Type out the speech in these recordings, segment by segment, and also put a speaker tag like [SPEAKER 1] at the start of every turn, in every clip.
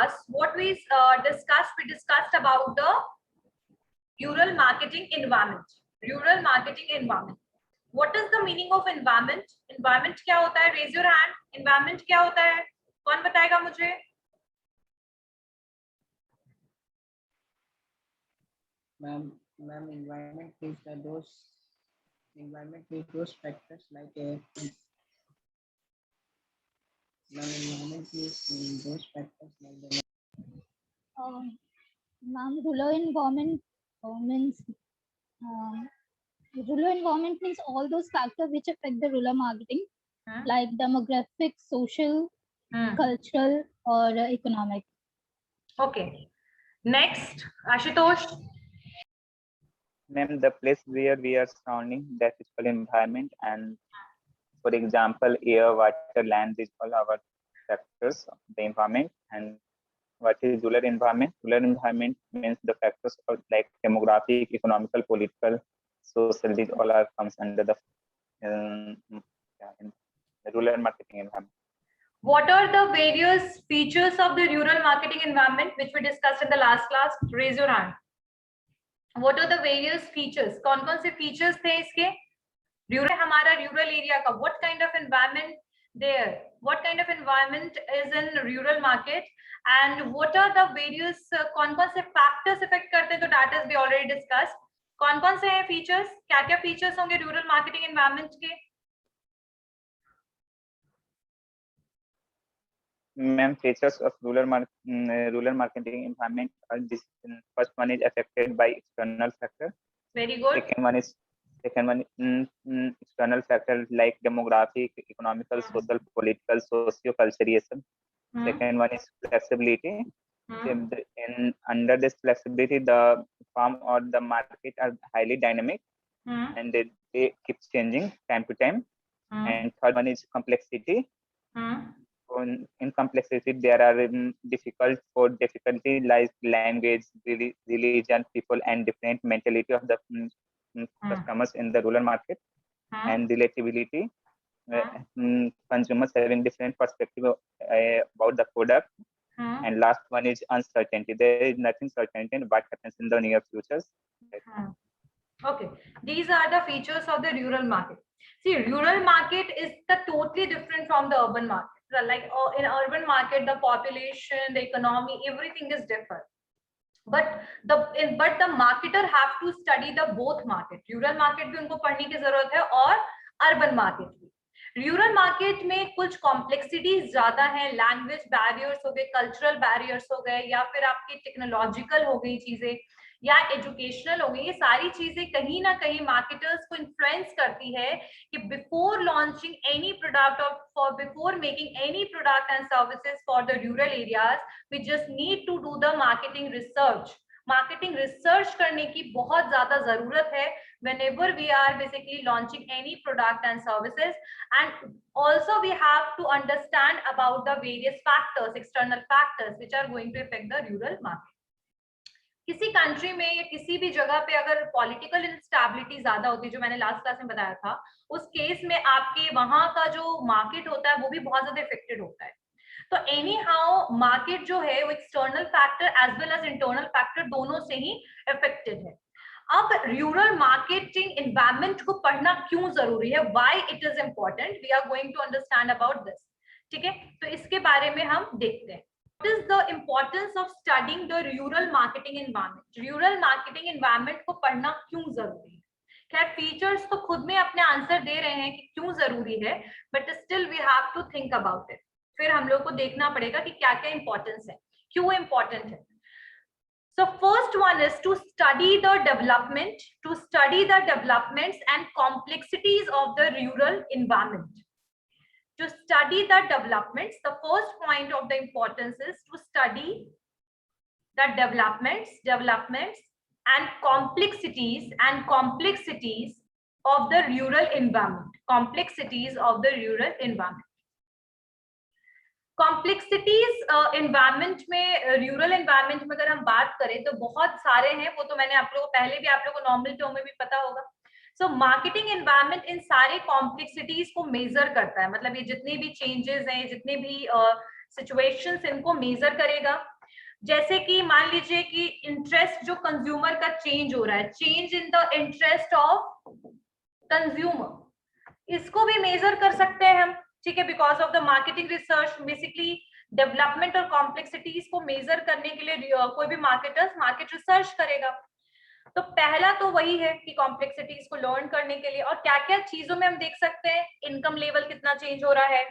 [SPEAKER 1] class, what we discussed about the rural marketing environment. Rural marketing environment. What is the meaning of environment? Environment क्या होता है? Raise your hand. Environment क्या होता है? कौन बताएगा मुझे?
[SPEAKER 2] Ma'am, environment is those factors like
[SPEAKER 3] Ma'am, rural environment means all those factors which affect the rural marketing, like demographic, social, cultural, or economic.
[SPEAKER 1] Okay. Next, Ashutosh.
[SPEAKER 4] Ma'am, the place where we are surrounding the physical environment, and for example, air, water, land, these all our factors of the environment. And what is rural environment? Rural environment means the factors of like demographic, economical, political, social, these all are comes under the rural marketing environment.
[SPEAKER 1] What are the various features of the rural marketing environment which we discussed in the last class? Raise your hand. What are the various features? कौन-कौन से features थे इसके? Rural हमारा rural area का what kind of environment there? What kind of environment is in rural market? And what are the various कौन-कौन से factors affect करते हैं? तो that is we already discussed. कौन-कौन से हैं features? क्या-क्या features होंगे rural marketing environment के?
[SPEAKER 4] Ma'am, features of rural marketing environment are this. First one is affected by external factors.
[SPEAKER 1] Very good.
[SPEAKER 4] Second one external factors like demographic, economical, social, political, socio-culturalism. Second one is flexibility. Under this flexibility, the farm or the market are highly dynamic and they keep changing time to time. And third one is complexity. In complexity, there are difficulty like language, religion, people, and different mentality of the customers in the rural market. And relatability, consumers having different perspective about the product. And last one is uncertainty. There is nothing certain in what happens in the near futures.
[SPEAKER 1] Okay, these are the features of the rural market. See, rural market is totally different from the urban market. Like in urban market, the population, the economy, everything is different. But the marketer have to study the both market. Rural market भी उनको पढ़ने की जरूरत है और urban market भी. Rural market में कुछ complexities ज्यादा हैं, language barriers हो गए, cultural barriers हो गए, या फिर आपकी technological हो गई चीजें, या एजुकेशनल हो गई. ये सारी चीजें कहीं ना कहीं मार्केटर्स को इन्फ्लुएंस करती है कि बिफोर लॉन्चिंग एनी प्रोडक्ट और for before making any product and services for the rural areas we just need to do the marketing research. Marketing research करने की बहुत ज्यादा जरूरत है whenever we are basically launching any product and services. And also we have to understand about the various factors, external factors which are going to affect the rural market. किसी country में या किसी भी जगह पे अगर पॉलिटिकल इंस्टेबिलिटी ज्यादा होती है, जो मैंने लास्ट क्लास में बताया था, उस केस में आपके वहां का जो मार्केट होता है वो भी बहुत ज्यादा इफेक्टेड होता है. तो एनी हाउ मार्केट जो है वो external factor as well as internal factor दोनों से ही इफेक्टेड है. अब रूरल मार्केटिंग एनवायरनमेंट को पढ़ना क्यों जरूरी है, why it is important, we are going to understand about this. ठीक है, तो इसके बारे में हम देखते हैं. What is the importance of studying the rural marketing environment? Rural marketing environment को पढ़ना क्यों जरूरी है? खैर फीचर्स तो खुद में अपने आंसर दे रहे हैं कि क्यों जरूरी है, but still we have to think about it. फिर हम लोग को देखना पड़ेगा कि क्या क्या इंपॉर्टेंस है, क्यों इंपॉर्टेंट है. So first one is to study the developments and complexities of the rural environment. To study the developments, the first point of the importance is to study the developments and complexities of the rural environment. Complexities of the rural environment. Complexities environment में, rural environment में अगर हम बात करें तो बहुत सारे हैं, वो तो मैंने आप लोगों को पहले भी आप लोगों को नॉर्मल टर्म में भी पता होगा. सो मार्केटिंग एनवायरनमेंट इन सारे कॉम्प्लेक्सिटीज को मेजर करता है. मतलब ये जितने भी चेंजेस हैं, जितने भी सिचुएशंस इनको मेजर करेगा। जैसे कि मान लीजिए कि इंटरेस्ट जो कंज्यूमर का चेंज हो रहा है, change in the interest of consumer, इसको भी मेजर कर सकते हैं हम, ठीक है, because of the marketing research. Basically development और कॉम्प्लेक्सिटीज को मेजर करने के लिए कोई भी मार्केटर्स मार्केट रिसर्च करेगा। तो पहला तो वही है कि कॉम्प्लेक्सिटीज को लर्न करने के लिए, और क्या क्या चीजों में हम देख सकते हैं, इनकम लेवल कितना चेंज हो रहा है,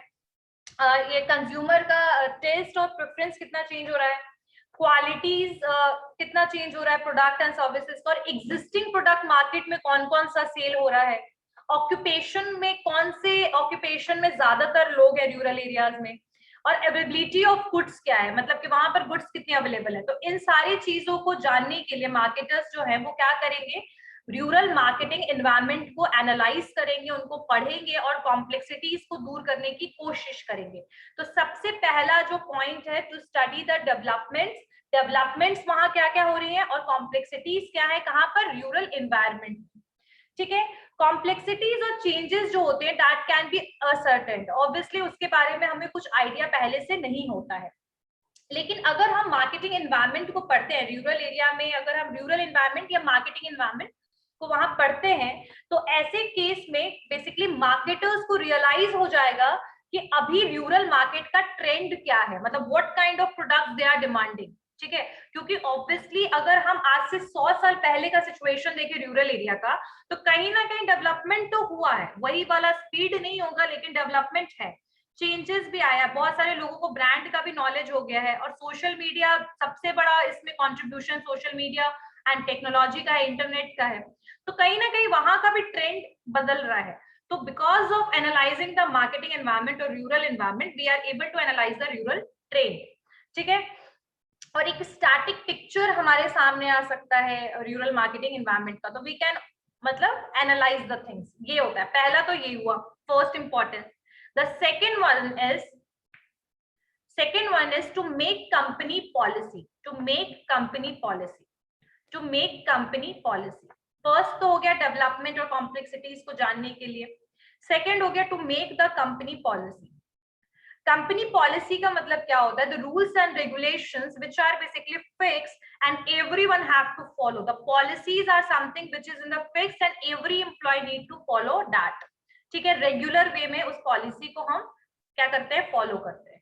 [SPEAKER 1] ये कंज्यूमर का टेस्ट और प्रेफरेंस कितना चेंज हो रहा है, क्वालिटीज कितना चेंज हो रहा है प्रोडक्ट एंड सर्विसेज का, और एग्जिस्टिंग प्रोडक्ट मार्केट में कौन कौन सा सेल हो रहा है, ऑक्यूपेशन में कौन से ऑक्यूपेशन में ज्यादातर लोग हैं रूरल एरियाज में, और अवेलेबिलिटी ऑफ गुड्स क्या है, मतलब कि वहां पर गुड्स कितनी अवेलेबल है। तो इन सारी चीजों को जानने के लिए मार्केटर्स जो है वो क्या करेंगे, रूरल मार्केटिंग एनवायरनमेंट को एनालाइज करेंगे, उनको पढ़ेंगे और कॉम्प्लेक्सिटीज को दूर करने की कोशिश करेंगे। तो सबसे पहला जो पॉइंट है, टू स्टडी द डेवलपमेंट्स वहां क्या क्या हो रही है, और कॉम्प्लेक्सिटीज क्या है कहाँ पर, रूरल एनवायरनमेंट, ठीक है। कॉम्प्लेक्सिटीज और चेंजेस जो होते हैं that can be ascertain, obviously उसके बारे में हमें कुछ आइडिया पहले से नहीं होता है। लेकिन अगर हम मार्केटिंग एनवायरनमेंट को पढ़ते हैं रूरल एरिया में, अगर हम रूरल एनवायरनमेंट या मार्केटिंग एनवायरनमेंट को वहां पढ़ते हैं, तो ऐसे केस में बेसिकली मार्केटर्स को रियलाइज हो जाएगा कि अभी रूरल मार्केट का ट्रेंड क्या है, मतलब what kind of products they are demanding, ठीक है। क्योंकि ऑब्वियसली अगर हम आज से 100 साल पहले का सिचुएशन देखें रूरल एरिया का, तो कहीं ना कहीं डेवलपमेंट तो हुआ है, वही वाला स्पीड नहीं होगा लेकिन डेवलपमेंट है, चेंजेस भी आया, बहुत सारे लोगों को ब्रांड का भी नॉलेज हो गया है, और सोशल मीडिया सबसे बड़ा इसमें contribution social media and technology का है, इंटरनेट का है। तो कहीं ना कहीं वहां का भी ट्रेंड बदल रहा है। तो because of analysing the marketing environment और rural environment, we are able to analyse the rural trend, ठीक है। और एक स्टैटिक पिक्चर हमारे सामने आ सकता है रूरल मार्केटिंग एनवायरनमेंट का, तो वी कैन मतलब एनालाइज द थिंग्स, ये होता है। पहला तो ये हुआ first importance. The second one is to make company policy, first तो हो गया डेवलपमेंट और कॉम्प्लेक्सिटीज को जानने के लिए, सेकेंड हो गया to make the company policy. Company policy का मतलब क्या होता है, the rules and regulations which are basically fixed and everyone have to follow, the policies are something which is in the fixed and every employ need to follow that, ठीक है। Regular way में उस policy को हम क्या करते हैं, follow करते हैं।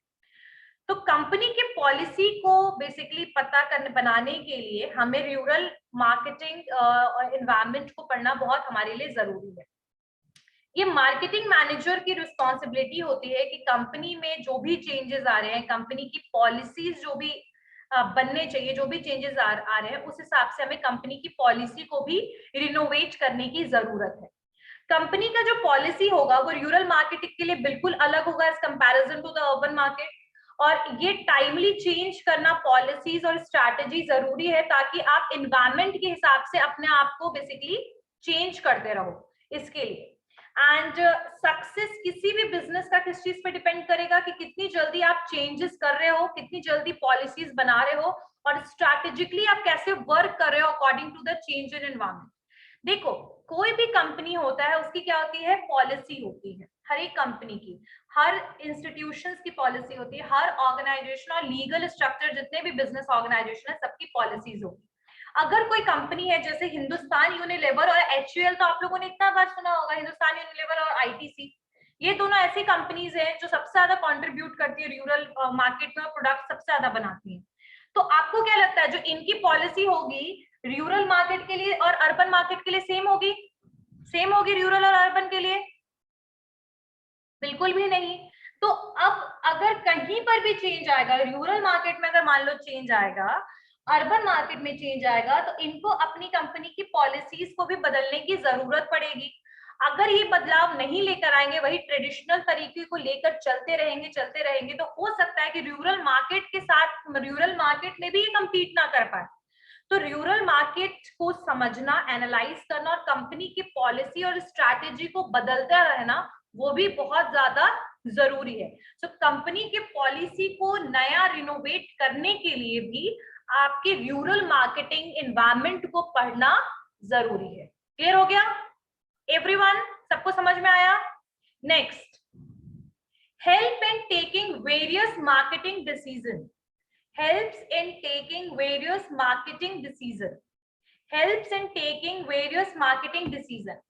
[SPEAKER 1] तो कंपनी के पॉलिसी को बेसिकली पता करने बनाने के लिए हमें रूरल मार्केटिंग एनवायरनमेंट को पढ़ना बहुत हमारे लिए जरूरी है। ये मार्केटिंग मैनेजर की रिस्पॉन्सिबिलिटी होती है कि कंपनी में जो भी चेंजेस आ रहे हैं, कंपनी की पॉलिसीज जो भी बनने चाहिए, जो भी चेंजेस आ रहे हैं, उस हिसाब से हमें कंपनी की पॉलिसी को भी रिनोवेट करने की जरूरत है। कंपनी का जो पॉलिसी होगा वो रूरल मार्केटिंग के लिए बिल्कुल अलग होगा as comparison to the urban market, और ये टाइमली चेंज करना पॉलिसीज और स्ट्रैटेजी जरूरी है, ताकि आप एनवायरनमेंट के हिसाब से अपने आप को बेसिकली चेंज करते रहो इसके लिए। एंड सक्सेस किसी भी बिजनेस का किस चीज पे डिपेंड करेगा कि कितनी जल्दी आप चेंजेस कर रहे हो, कितनी जल्दी पॉलिसीज बना रहे हो, और स्ट्रैटेजिकली आप कैसे वर्क कर रहे हो according to the change in environment. देखो, कोई भी कंपनी होता है उसकी क्या होती है, पॉलिसी होती है, हर एक कंपनी की, हर इंस्टीट्यूशंस की पॉलिसी होती है, हर ऑर्गेनाइजेशन और लीगल स्ट्रक्चर जितने भी बिजनेस ऑर्गेनाइजेशन है सबकी पॉलिसीज होगी। अगर कोई कंपनी है जैसे हिंदुस्तान यूनिलीवर और HUL, तो आप लोगों ने इतना बार सुना होगा, हिंदुस्तान यूनिलीवर और ITC, ये दोनों ऐसी कंपनीज हैं जो सबसे ज्यादा कंट्रीब्यूट करती है रूरल मार्केट में और प्रोडक्ट सबसे ज्यादा बनाती है। तो आपको क्या लगता है जो इनकी पॉलिसी होगी रूरल मार्केट के लिए और अर्बन मार्केट के लिए सेम होगी रूरल और अर्बन के लिए? बिल्कुल भी नहीं। तो अब अगर कहीं पर भी चेंज आएगा, रूरल मार्केट में अगर मान लो चेंज आएगा, अर्बन मार्केट में चेंज आएगा, तो इनको अपनी कंपनी की पॉलिसीज को भी बदलने की जरूरत पड़ेगी। अगर ये बदलाव नहीं लेकर आएंगे, वही ट्रेडिशनल तरीके को लेकर चलते रहेंगे, तो हो सकता है कि रूरल मार्केट के साथ रूरल मार्केट में भी ये कम्पीट ना कर पाए। तो रूरल मार्केट को समझना, एनालाइज करना और कंपनी की पॉलिसी और स्ट्रैटेजी को बदलता रहना, वो भी बहुत ज्यादा जरूरी है। तो कंपनी के पॉलिसी को नया रिनोवेट करने के लिए भी आपके रूरल मार्केटिंग एनवायरनमेंट को पढ़ना जरूरी है। क्लियर हो गया एवरीवन? सबको समझ में आया? Next, help in taking various marketing decision, helps in taking various marketing decision, helps in taking various marketing decision.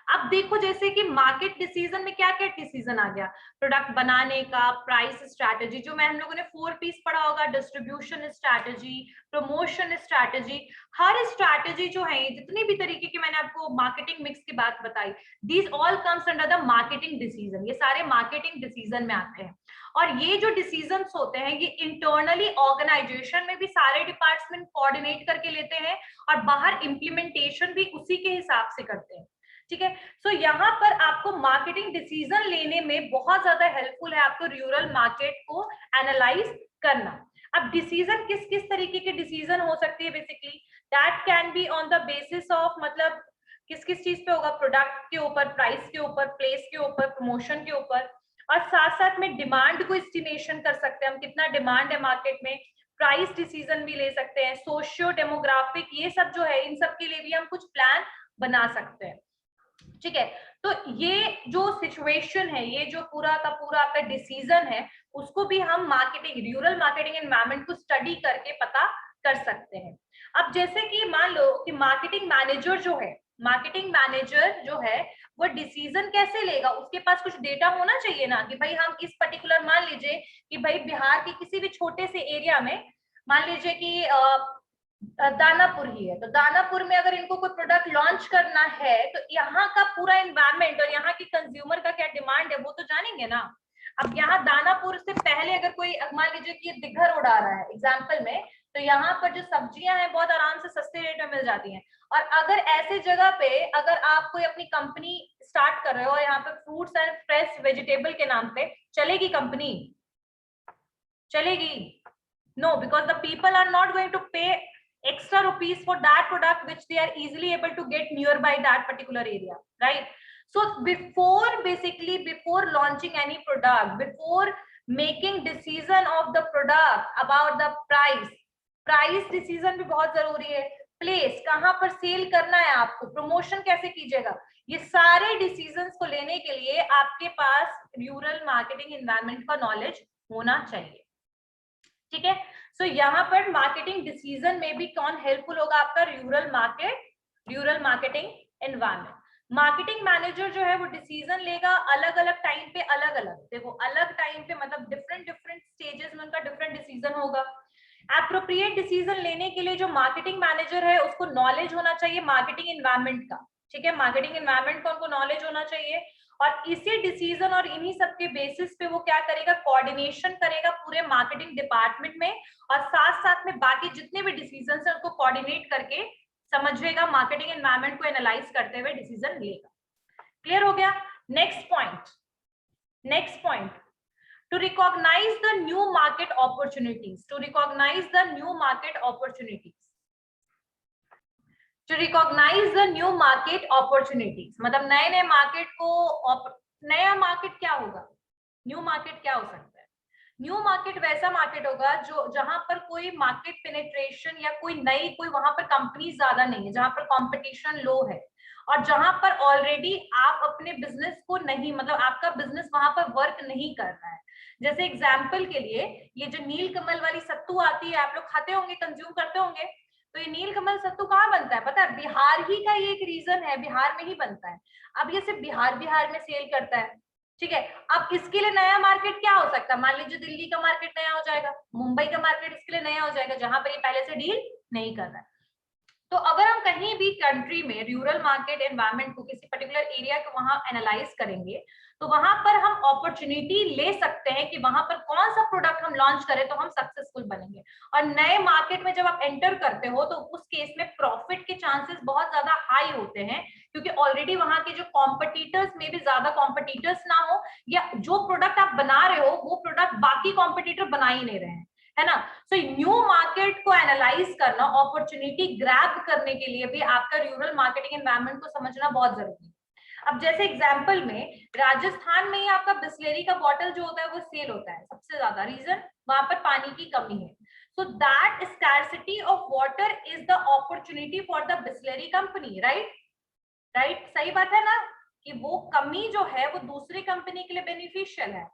[SPEAKER 1] अब देखो जैसे कि मार्केट डिसीजन में क्या क्या डिसीजन आ गया, प्रोडक्ट बनाने का, प्राइस स्ट्रैटेजी, जो मैं हम लोगों ने 4 पीस पढ़ा होगा, डिस्ट्रीब्यूशन स्ट्रैटेजी, प्रमोशन स्ट्रैटेजी, हर स्ट्रैटेजी जो है, जितनी भी तरीके की मैंने आपको मार्केटिंग मिक्स की बात बताई, these all comes under the marketing decision, ये सारे मार्केटिंग डिसीजन में आते हैं। और ये जो डिसीजंस होते हैं ये इंटरनली ऑर्गेनाइजेशन में भी सारे डिपार्टमेंट कोऑर्डिनेट करके लेते हैं और बाहर इंप्लीमेंटेशन भी उसी के हिसाब से करते हैं, ठीक है। सो यहाँ पर आपको मार्केटिंग डिसीजन लेने में बहुत ज्यादा हेल्पफुल है आपको रूरल मार्केट को एनालाइज करना। अब डिसीजन किस किस तरीके के डिसीजन हो सकती है, basically that can be on the basis of, मतलब किस किस चीज पे होगा, प्रोडक्ट के ऊपर, प्राइस के ऊपर, प्लेस के ऊपर, प्रमोशन के ऊपर, और साथ साथ में डिमांड को एस्टिमेशन कर सकते हैं हम, कितना डिमांड है मार्केट में, प्राइस डिसीजन भी ले सकते हैं, सोशियो डेमोग्राफिक, ये सब जो है इन सब के लिए भी हम कुछ प्लान बना सकते हैं, ठीक है। तो ये जो सिचुएशन है, ये जो पूरा का पूरा आपका डिसीजन है, उसको भी हम मार्केटिंग, रूरल मार्केटिंग एनवायरनमेंट को स्टडी करके पता कर सकते हैं। अब जैसे कि मान लो कि मार्केटिंग मैनेजर जो है, मार्केटिंग मैनेजर जो है वो डिसीजन कैसे लेगा, उसके पास कुछ डेटा होना चाहिए ना, कि भाई हम इस पर्टिकुलर, मान लीजिए कि भाई बिहार के किसी भी छोटे से एरिया में, मान लीजिए कि दानापुर ही है, तो दानापुर में अगर इनको कोई प्रोडक्ट लॉन्च करना है तो यहाँ का पूरा एनवायरनमेंट और यहाँ की कंज्यूमर का क्या डिमांड है वो तो जानेंगे ना। अब यहाँ दानापुर से पहले अगर कोई, मान लीजिए कि दिघर उड़ा रहा है एग्जाम्पल में, तो यहाँ पर जो सब्जियां हैं बहुत आराम से सस्ते रेट में मिल जाती हैं। और अगर ऐसे जगह पे अगर आप कोई अपनी कंपनी स्टार्ट कर रहे हो और यहाँ पे फ्रूट्स एंड फ्रेश वेजिटेबल के नाम पे, चलेगी कंपनी? चलेगी? No, because the people are not going to pay extra rupees for that product which they are easily able to get nearby that particular area, right? So before launching any product, before making decision of the product about the price decision भी बहुत जरूरी है, place कहाँ पर cell करना है आपको, promotion कैसे कीजिएगा, ये सारे डिसीजंस को लेने के लिए आपके पास रूरल मार्केटिंग एनवायरनमेंट का नॉलेज होना चाहिए, ठीक है। सो यहाँ पर मार्केटिंग डिसीजन में भी कौन हेल्पफुल होगा, आपका rural marketing environment. Marketing manager जो है वो डिसीजन लेगा अलग अलग टाइम पे, अलग अलग, देखो अलग टाइम पे मतलब डिफरेंट स्टेजेस में उनका डिफरेंट डिसीजन होगा। एप्रोप्रिएट डिसीजन लेने के लिए जो मार्केटिंग मैनेजर है उसको नॉलेज होना चाहिए मार्केटिंग एनवायरनमेंट का, ठीक है, मार्केटिंग एनवायरनमेंट का उनको नॉलेज होना चाहिए। और इसी डिसीजन और इन्हीं सब के बेसिस पे वो क्या करेगा, कोऑर्डिनेशन करेगा पूरे मार्केटिंग डिपार्टमेंट में, और साथ साथ में बाकी जितने भी डिसीजन है उसको कोऑर्डिनेट करके समझेगा, मार्केटिंग एनवायरनमेंट को एनालाइज करते हुए डिसीजन लेगा। क्लियर हो गया? Next point, to recognize the new market opportunities, to recognize the new market opportunities, मतलब नए मार्केट को, नया मार्केट क्या होगा, न्यू मार्केट क्या हो सकता है? न्यू मार्केट वैसा मार्केट होगा जो जहां पर कोई मार्केट पेनिट्रेशन या कोई वहां पर कंपनी ज्यादा नहीं है, जहां पर कंपटीशन लो है, और जहां पर ऑलरेडी आप अपने बिजनेस को नहीं, मतलब आपका बिजनेस वहां पर वर्क नहीं कर रहा है। जैसे एग्जाम्पल के लिए ये जो नीलकमल वाली सत्तू आती है, आप लोग खाते होंगे, कंज्यूम करते होंगे, तो ये नीलकमल सत्तू कहाँ बनता है पता है? बिहार ही का ये एक रीजन है, बिहार में ही बनता है। अब ये सिर्फ बिहार में सेल करता है, ठीक है। अब इसके लिए नया मार्केट क्या हो सकता है? मान लीजिए दिल्ली का मार्केट नया हो जाएगा, मुंबई का मार्केट इसके लिए नया हो जाएगा, जहां पर ये पहले से डील नहीं कर रहा है। तो अगर हम कहीं भी कंट्री में रूरल मार्केट एनवायरनमेंट को, किसी पर्टिकुलर एरिया को वहां एनालाइज करेंगे, तो वहां पर हम अपॉर्चुनिटी ले सकते हैं कि वहां पर कौन सा प्रोडक्ट हम लॉन्च करें तो हम सक्सेसफुल बनेंगे। और नए मार्केट में जब आप एंटर करते हो तो उस केस में प्रॉफिट के चांसेस बहुत ज्यादा हाई होते हैं, क्योंकि ऑलरेडी वहां के जो कॉम्पिटिटर्स में भी ज्यादा कॉम्पिटिटर्स ना हो, या जो प्रोडक्ट आप बना रहे हो वो प्रोडक्ट बाकी कॉम्पिटिटर बना ही नहीं रहे हैं, है ना। सो न्यू मार्केट को एनालाइज करना, अपॉर्चुनिटी ग्रैब करने के लिए भी आपका रूरल मार्केटिंग एनवायरनमेंट को समझना बहुत जरूरी है। अब जैसे एग्जांपल में राजस्थान में ही आपका बिस्लेरी का बॉटल जो होता है वो सेल होता है सबसे ज्यादा, रीजन वहां पर पानी की कमी है। So that scarcity of water is the opportunity for the Bisleri company, right, सही बात है ना, कि वो कमी जो है वो दूसरी कंपनी के लिए बेनिफिशियल है।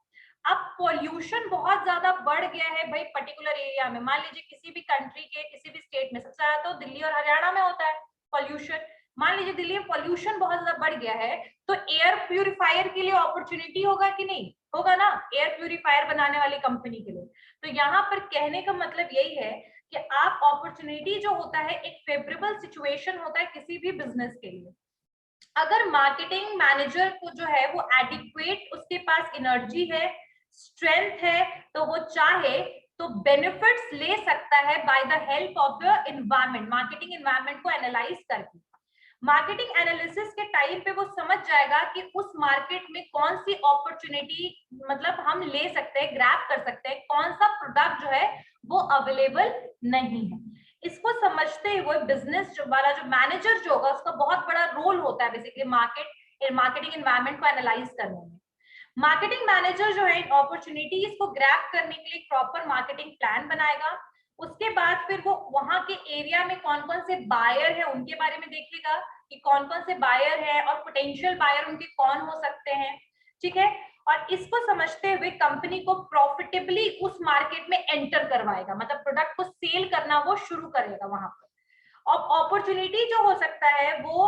[SPEAKER 1] अब पॉल्यूशन बहुत ज्यादा बढ़ गया है भाई पर्टिकुलर एरिया में, मान लीजिए किसी भी कंट्री के किसी भी स्टेट में, सबसे ज्यादा तो दिल्ली और हरियाणा में होता है पॉल्यूशन। मान लीजिए दिल्ली में पॉल्यूशन बहुत ज्यादा बढ़ गया है, तो एयर प्यूरिफायर के लिए अपॉर्चुनिटी होगा कि नहीं होगा ना, एयर प्यूरिफायर बनाने वाली कंपनी के लिए। तो यहाँ पर कहने का मतलब यही है कि आप अपॉर्चुनिटी जो होता है एक फेवरेबल सिचुएशन होता है किसी भी बिजनेस के लिए। अगर मार्केटिंग मैनेजर को जो है वो एडिक्वेट उसके पास एनर्जी है, स्ट्रेंथ है, तो वो चाहे तो बेनिफिट्स ले सकता है by the help of the environment, marketing environment को एनालाइज करके। मार्केटिंग एनालिसिस के टाइम पे वो समझ जाएगा कि उस मार्केट में कौन सी अपॉर्चुनिटी मतलब हम ले सकते हैं, ग्रैब कर सकते हैं, कौन सा प्रोडक्ट जो है वो अवेलेबल नहीं है। इसको समझते हुए बिजनेस वाला जो मैनेजर जो होगा उसका बहुत बड़ा रोल होता है बेसिकली मार्केटिंग एनवायरनमेंट को एनालाइज करने में। मार्केटिंग मैनेजर जो है अपॉर्चुनिटीज को ग्रैब करने के लिए प्रॉपर मार्केटिंग प्लान बनाएगा। उसके बाद फिर वो वहां के एरिया में कौन कौन से बायर है उनके बारे में देखेगा कि कौन कौन से बायर है और पोटेंशियल बायर उनके कौन हो सकते हैं, ठीक है। और इसको समझते हुए कंपनी को प्रॉफिटेबली उस मार्केट में एंटर करवाएगा, मतलब प्रोडक्ट को सेल करना वो शुरू करेगा वहां पर। और अपॉर्चुनिटी जो हो सकता है वो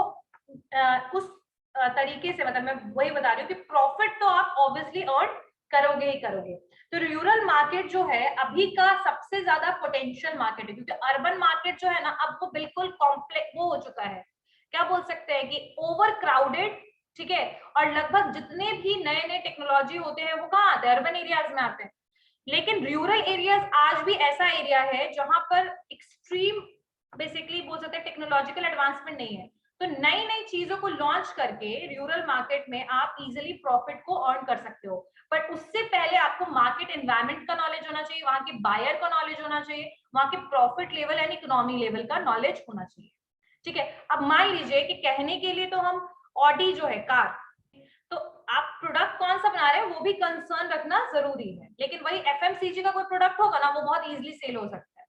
[SPEAKER 1] उस तरीके से, मतलब मैं वही बता रही हूँ कि प्रॉफिट तो आप ऑब्वियसली अर्न करोगे ही करोगे। तो रूरल मार्केट जो है अभी का सबसे ज्यादा पोटेंशियल मार्केट है, क्योंकि अर्बन मार्केट जो है ना अब वो बिल्कुल कॉम्प्लेक्स वो हो चुका है, क्या बोल सकते हैं कि ओवर क्राउडेड, ठीक है। और लगभग जितने भी नए नए टेक्नोलॉजी होते हैं वो कहाँ आते हैं, अर्बन एरियाज में आते हैं। लेकिन रूरल एरियाज आज भी ऐसा एरिया है जहां पर एक्सट्रीम बेसिकली बोल सकते हैं टेक्नोलॉजिकल एडवांसमेंट नहीं है। तो नई नई चीजों को लॉन्च करके रूरल मार्केट में आप इजिली प्रॉफिट को अर्न कर सकते हो। बट उससे पहले आपको मार्केट एनवायरनमेंट का नॉलेज होना चाहिए, वहां के बायर का नॉलेज होना चाहिए, वहां के profit level and economy level का नॉलेज होना चाहिए, ठीक है। अब मान लीजिए कि कहने के लिए तो हम ऑडी जो है कार, तो आप प्रोडक्ट कौन सा बना रहे हैं वो भी कंसर्न रखना जरूरी है। लेकिन वही एफएमसीजी का कोई प्रोडक्ट होगा ना वो बहुत इजीली सेल हो सकता है।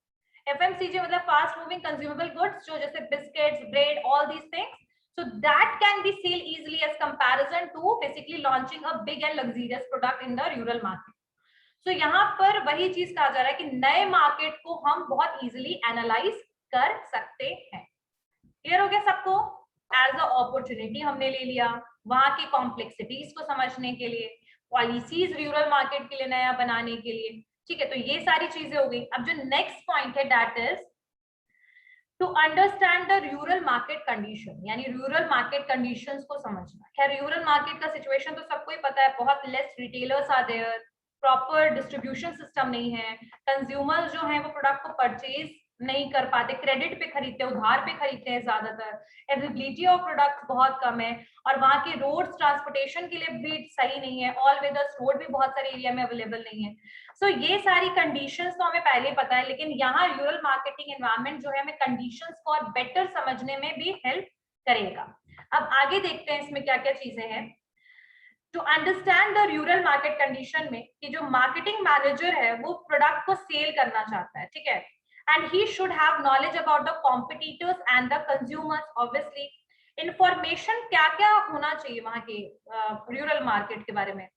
[SPEAKER 1] एफएमसीजी मतलब फास्ट मूविंग कंज्यूमेबल गुड्स, जो जैसे biscuits, bread, all these things, so that can be sold easily as comparison to basically launching a big and luxurious product in the rural market. so यहाँ पर वही चीज कहा जा रहा है कि नए मार्केट को हम बहुत इजीली एनालाइज कर सकते हैं। क्लियर हो गया सबको? एज अ अपॉर्चुनिटी हमने ले लिया, वहां की कॉम्प्लेक्सिटीज को समझने के लिए, पॉलिसीज रूरल मार्केट के लिए नया बनाने के लिए, ठीक है। तो ये सारी चीजें हो गई। अब जो नेक्स्ट पॉइंट है that is to understand the rural market condition, यानी रूरल मार्केट कंडीशंस को समझना। खैर रूरल मार्केट का सिचुएशन तो सबको ही पता है, बहुत less retailers are there, proper distribution system नहीं है, कंज्यूमर्स जो है वो प्रोडक्ट को परचेज नहीं कर पाते, क्रेडिट पे खरीदते हैं, उधार पे खरीदते हैं ज्यादातर, अवेलेबिलिटी ऑफ प्रोडक्ट बहुत कम है, और वहाँ के रोड्स ट्रांसपोर्टेशन के लिए भी सही नहीं है, ऑल वेदर्स रोड भी बहुत सारे एरिया में अवेलेबल नहीं है। सो ये सारी कंडीशंस तो हमें पहले पता है, लेकिन यहाँ रूरल मार्केटिंग एनवायरनमेंट जो है हमें कंडीशंस को और बेटर समझने में भी हेल्प करेगा। अब आगे देखते हैं इसमें क्या क्या चीजें हैं। To understand the rural market condition में कि जो मार्केटिंग मैनेजर है वो प्रोडक्ट को सेल करना चाहता है, ठीक है, and he should have knowledge about the competitors and the consumers obviously। Information क्या क्या होना चाहिए वहां के रूरल मार्केट के बारे में?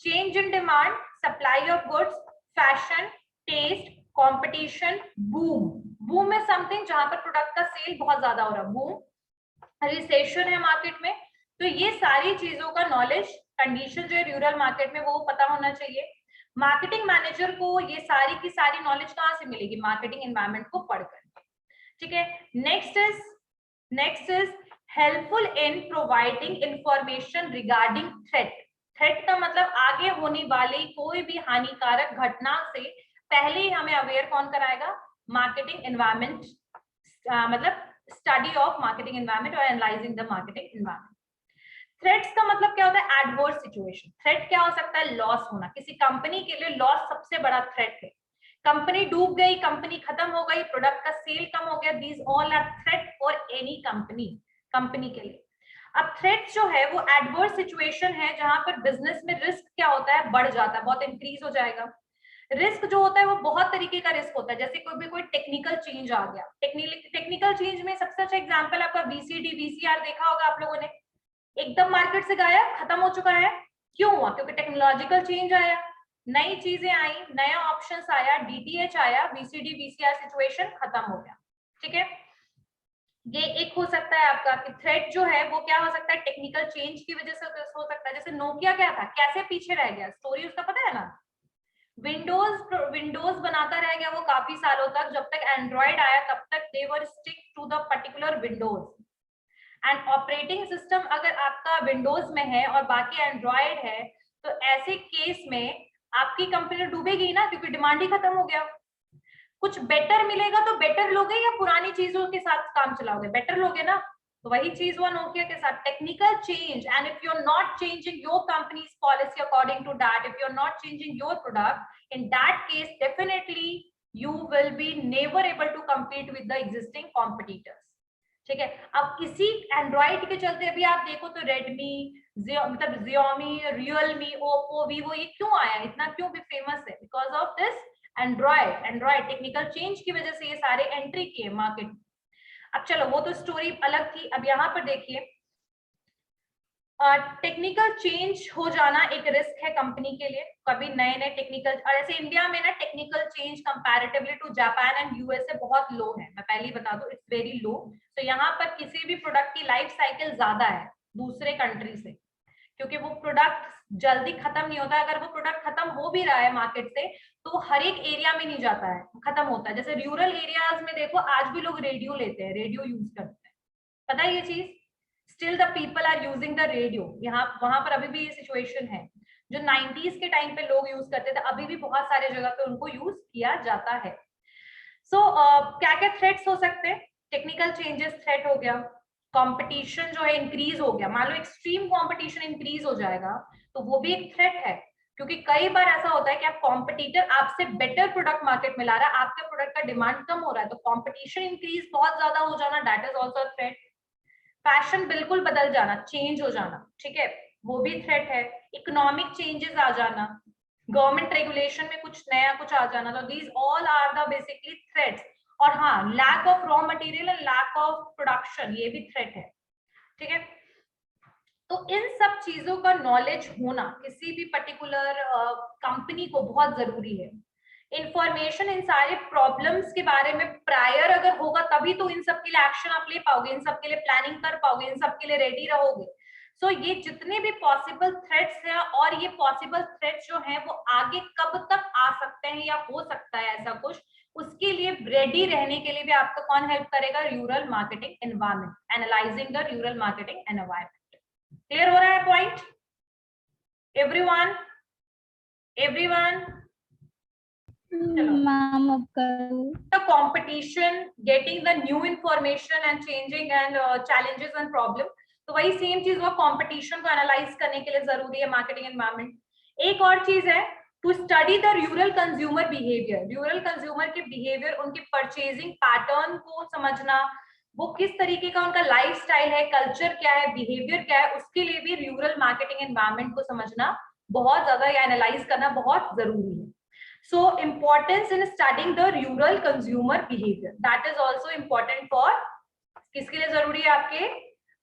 [SPEAKER 1] Change in demand, supply of goods, fashion, taste, competition, boom. Boom है समथिंग जहां पर प्रोडक्ट का सेल बहुत ज्यादा हो रहा है, बूम। रिसेशन है मार्केट में, तो ये सारी चीजों का नॉलेज कंडीशन जो है रूरल मार्केट में वो पता होना चाहिए। मार्केटिंग मैनेजर को ये सारी की सारी नॉलेज कहाँ से मिलेगी? मार्केटिंग एनवायरनमेंट को पढ़कर, ठीक है। Next is helpful in providing information regarding threat. Threat का मतलब आगे होने वाली कोई भी हानिकारक घटना से पहले ही हमें अवेयर कौन कराएगा? मार्केटिंग एनवायरनमेंट, मतलब स्टडी ऑफ मार्केटिंग एनवायरनमेंट और analysing the marketing environment. Threats का मतलब क्या होता है? Adverse situation. थ्रेट क्या हो सकता है? लॉस होना। किसी कंपनी के लिए लॉस सबसे बड़ा थ्रेट है। कंपनी डूब गई, कंपनी खत्म हो गई, प्रोडक्ट का सेल कम हो गया, these all are threat for any company के लिए। अब थ्रेट्स जो है वो एडवर्स सिचुएशन है जहां पर बिजनेस में रिस्क क्या होता है? बढ़ जाता है, बहुत इंक्रीज हो जाएगा। रिस्क जो होता है वो बहुत तरीके का रिस्क होता है, जैसे कोई टेक्निकल चेंज आ गया। टेक्निकल चेंज में सबसे अच्छा एग्जांपल आपका वीसीडी वीसीआर देखा होगा आप लोगों ने, एकदम मार्केट से गायब, खत्म हो चुका है। क्यों हुआ? क्योंकि टेक्नोलॉजिकल चेंज आया। नई चीजें आई, नया ऑप्शंस आया, डीटीएच आया, वीसीडी वीसीआर सिचुएशन खत्म हो गया। ठीक है, ये एक हो सकता है आपका कि थ्रेट जो है वो क्या हो सकता है, टेक्निकल चेंज की वजह से हो सकता है। जैसे नोकिया क्या था, कैसे पीछे रह गया, स्टोरी उसका पता है ना। विंडोज बनाता रह गया वो काफी सालों तक, जब तक एंड्रॉइड आया तब तक they were stick to the particular Windows. And operating system अगर आपका विंडोज में है और बाकी एंड्रॉइड है, तो ऐसे केस में आपकी कंपनी डूबेगी ना, क्योंकि डिमांड ही खत्म हो गया। कुछ बेटर मिलेगा तो बेटर लोगे या पुरानी चीजों के साथ काम चलाओगे, बेटर लोगे ना। तो वही चीज हुआ नोकिया के साथ, technical change, and if you are not changing your company's policy according to that, if you are not changing your product, in that case definitely you will be never able to compete with the existing competitors। ठीक है, अब इसी Android के चलते अभी आप देखो तो रेडमी, मतलब Xiaomi, रियलमी, ओप्पो, वीवो, ये क्यों आया, इतना क्यों भी फेमस है, because of this Android technical change की वजह से ये सारे एंट्री किए मार्केट। अब चलो वो तो स्टोरी अलग थी। अब यहाँ पर देखिए, टेक्निकल चेंज हो जाना एक रिस्क है कंपनी के लिए। कभी नए नए टेक्निकल, और ऐसे इंडिया में ना technical change comparatively to Japan and USA बहुत लो है, मैं पहले ही बता दूं, इट्स वेरी लो। तो यहाँ पर किसी भी प्रोडक्ट की लाइफ साइकिल ज्यादा है दूसरे कंट्री से, क्योंकि वो प्रोडक्ट जल्दी खत्म नहीं होता। अगर वो प्रोडक्ट खत्म हो भी रहा है मार्केट से, तो वो हर एक एरिया में नहीं जाता है, खत्म होता है। जैसे रूरल एरियाज में देखो, आज भी लोग रेडियो लेते हैं, रेडियो यूज करते हैं, पता है ये चीज। Still the people are using the radio, यहाँ वहां पर अभी भी ये सिचुएशन है। जो 90s के टाइम पे लोग यूज करते थे, अभी भी बहुत सारे जगह पे उनको यूज किया जाता है। सो क्या क्या थ्रेट्स हो सकते हैं, टेक्निकल चेंजेस थ्रेट हो गया, कंपटीशन जो है इंक्रीज हो गया, मान लो एक्सट्रीम कंपटीशन इंक्रीज हो जाएगा तो वो भी एक थ्रेट है, क्योंकि कई बार ऐसा होता है कि आप कॉम्पिटिटर आपसे बेटर प्रोडक्ट मार्केट में ला रहा है, आपके प्रोडक्ट का डिमांड कम हो रहा है, तो कॉम्पिटिशन इंक्रीज बहुत ज्यादा हो जाना, that is also threat. Fashion बिल्कुल बदल जाना, चेंज हो जाना, ठीक है, वो भी थ्रेट है। इकोनॉमिक चेंजेस आ जाना, गवर्नमेंट रेगुलेशन में कुछ नया कुछ आ जाना, तो these all are the basically threats. और हाँ, lack of raw material and lack of production, ये भी थ्रेट है। ठीक है, तो इन सब चीजों का नॉलेज होना किसी भी पर्टिकुलर कंपनी को बहुत जरूरी है। इंफॉर्मेशन इन सारे प्रॉब्लम्स के बारे में प्रायर अगर होगा, तभी तो इन सब के लिए एक्शन आप ले पाओगे, इन सब के लिए प्लानिंग कर पाओगे, इन सब के लिए रेडी रहोगे। सो ये जितने भी पॉसिबल थ्रेट्स हैं, और ये पॉसिबल थ्रेट्स जो हैं वो आगे कब तक आ सकते हैं या हो सकता है ऐसा कुछ, उसके लिए रेडी रहने के लिए भी आपको कौन हेल्प करेगा, rural marketing environment, analysing the rural marketing environment. Clear हो रहा है पॉइंट एवरीवन?
[SPEAKER 3] मैम अब
[SPEAKER 1] the competition, getting the new information and changing and challenges and problem, तो वही सेम चीज वो कंपटीशन को एनालाइज करने के लिए जरूरी है मार्केटिंग एनवायरनमेंट। एक और चीज है to study the rural consumer behaviour, rural consumer के बिहेवियर, उनके परचेजिंग पैटर्न को समझना, वो किस तरीके का उनका लाइफस्टाइल है, कल्चर क्या है, बिहेवियर क्या है, उसके लिए भी रूरल मार्केटिंग एनवायरनमेंट को समझना बहुत ज्यादा या एनालाइज करना बहुत जरूरी है। So importance in studying the rural consumer behavior, that is also important for, किसके लिए जरूरी है, आपके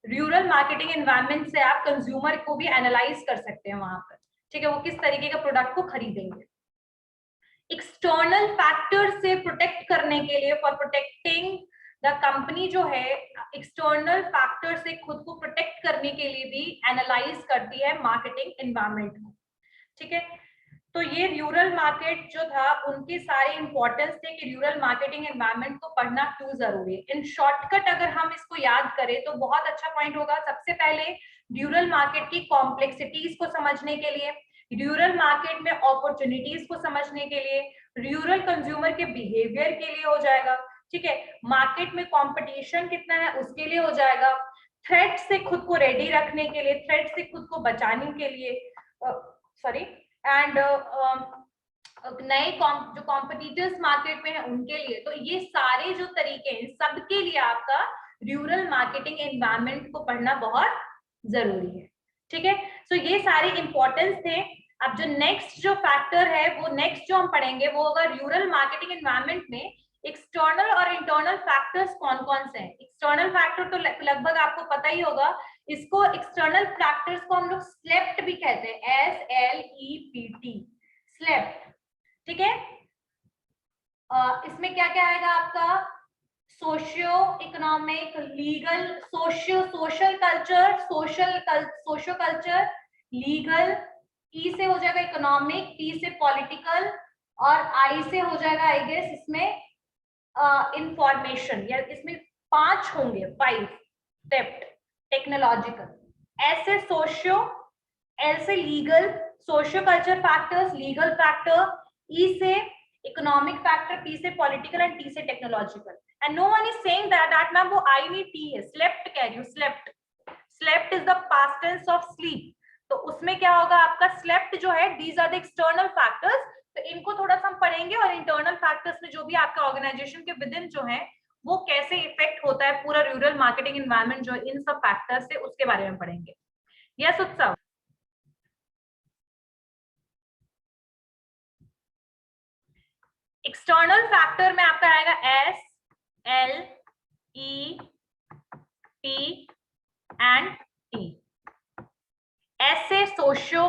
[SPEAKER 1] रूरल मार्केटिंग एनवायरनमेंट से आप कंज्यूमर को भी एनालाइज कर सकते हैं वहां पर। ठीक है, वो किस तरीके का प्रोडक्ट को खरीदेंगे। एक्सटर्नल फैक्टर से प्रोटेक्ट करने के लिए, फॉर प्रोटेक्टिंग द कंपनी जो है, एक्सटर्नल फैक्टर से खुद को प्रोटेक्ट करने के लिए भी एनालाइज करती है मार्केटिंग एनवायरनमेंट को। ठीक है, तो ये रूरल मार्केट जो था, उनके सारे इंपॉर्टेंस थे कि रूरल मार्केटिंग एनवायरनमेंट को पढ़ना क्यों जरूरी है। इन शॉर्टकट अगर हम इसको याद करें तो बहुत अच्छा पॉइंट होगा। सबसे पहले रूरल मार्केट की कॉम्प्लेक्सिटीज को समझने के लिए, रूरल मार्केट में अपॉर्चुनिटीज को समझने के लिए, रूरल कंज्यूमर के बिहेवियर के लिए हो जाएगा। ठीक है, मार्केट में कंपटीशन कितना है उसके लिए हो जाएगा, थ्रेट से खुद को रेडी रखने के लिए, थ्रेट से खुद को बचाने के लिए, सॉरी, एंड नए जो कॉम्पिटिटर्स मार्केट में है उनके लिए। तो ये सारे जो तरीके हैं, सबके लिए आपका रूरल मार्केटिंग एनवायरनमेंट को पढ़ना बहुत जरूरी है। ठीक है, सो ये सारे इंपॉर्टेंस थे। अब जो नेक्स्ट जो फैक्टर है, वो नेक्स्ट जो हम पढ़ेंगे वो होगा रूरल मार्केटिंग एनवायरनमेंट में एक्सटर्नल और इंटरनल फैक्टर्स कौन कौन से हैं। एक्सटर्नल फैक्टर तो लगभग आपको पता ही होगा, इसको एक्सटर्नल फैक्टर्स को हम लोग स्लेप्ट भी कहते हैं, SLEPT, स्लेप्ट, ठीक है। इसमें क्या क्या आएगा आपका, socio economic, legal, social culture, socio culture, legal, E से हो जाएगा इकोनॉमिक, टी से पॉलिटिकल, और आई से हो जाएगा आई गेस इसमें इंफॉर्मेशन, या इसमें 5 होंगे, 5 स्टेप, टेक्नोलॉजिकल, एस से सोशियो, एल से legal, socio culture factors, legal factor, E से इकोनॉमिक फैक्टर, पी से पॉलिटिकल, एंड टी से technological. And no one is saying that ma'am वो आई नहीं टी है, स्लेप्ट कह रही हूँ, slept is the past tense of sleep, तो उसमें क्या होगा आपका, स्लेप्ट जो है, these are the external factors, तो इनको थोड़ा सा हम पढ़ेंगे, और इंटरनल फैक्टर्स में जो भी आपका ऑर्गेनाइजेशन के विद इन जो है वो कैसे इफेक्ट होता है पूरा रूरल मार्केटिंग एनवायरनमेंट जो इन सब फैक्टर्स से, उसके बारे में पढ़ेंगे। यस उत्सव, एक्सटर्नल फैक्टर में आपका आएगा S, L, E, P and T. S से socio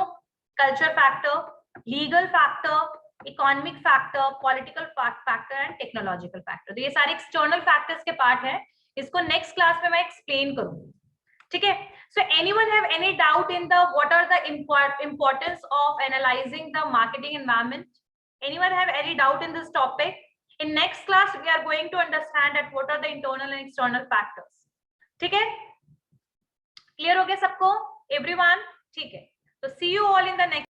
[SPEAKER 1] culture factor, legal factor, economic factor, political factor and technological factor. तो ये सारे एक्सटर्नल फैक्टर्स के पार्ट हैं, इसको नेक्स्ट क्लास में मैं एक्सप्लेन करूंगी, ठीक है। So anyone have any doubt in the what are the importance of analysing the marketing environment? Anyone have any doubt in this topic? In next class we are going to understand that what are the internal and external factors. ठीक है, clear हो गया सबको, everyone? ठीक है, तो see you all in the next